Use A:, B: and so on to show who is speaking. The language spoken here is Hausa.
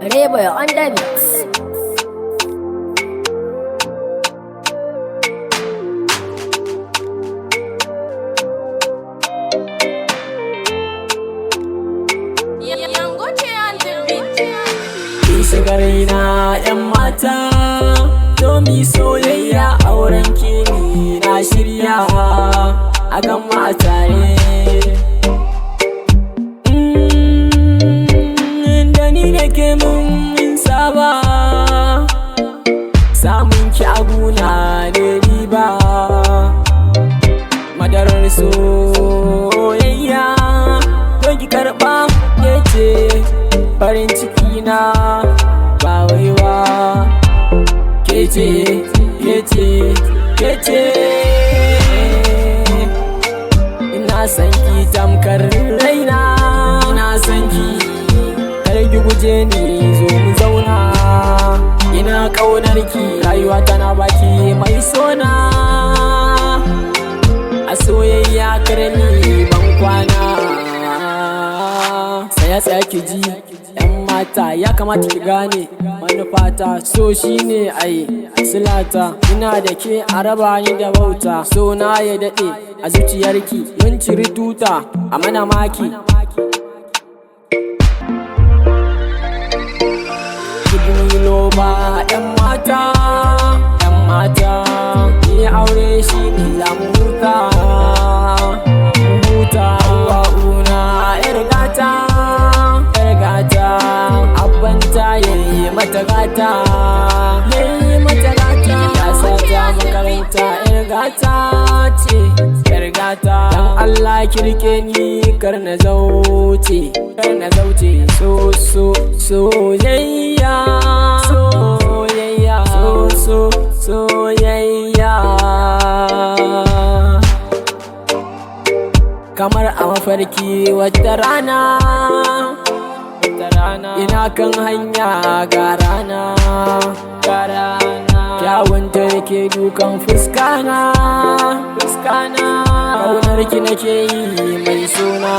A: Reboy on the mix.
B: Shiga raina 'yan mata, domin soyayya auren kini na shirya a kan matare. Da ni da ke mun saba, samun ki aguna ne riba. Madarar soyayya don ki karɓa ke ce farin ciki na. Ba waiwa kece ina san ki tamkar raina, ina san ki kar ki guje ni, zo mu zauna. Ina kaunar ki, rayuwa tana baki mai sona. A soyayya karami ban kwana. Tsaya ki ji 'yan mata, ya kamata ki gane manufata. So shine ai silata, ina da ke a raba ni da bauta. So na ya daɗe a zuciyarki, mun ciri tuta a mana maki. Kidnilo ba 'yan mata, 'yan mata, ni aure shine zamu huta. Mata gata, yayi mata gata, ya sata makaranta. Yar gata ce, yar gata. Dan Allah kirke ni kar na zauce, kar na zauce. Soyayya, soyayya, soyayya. Kamar a mafarki wata rana, ina kan hanya ga rana, kyawun ta yake dukan fuskana. Kaunar ki nake yi mai suna.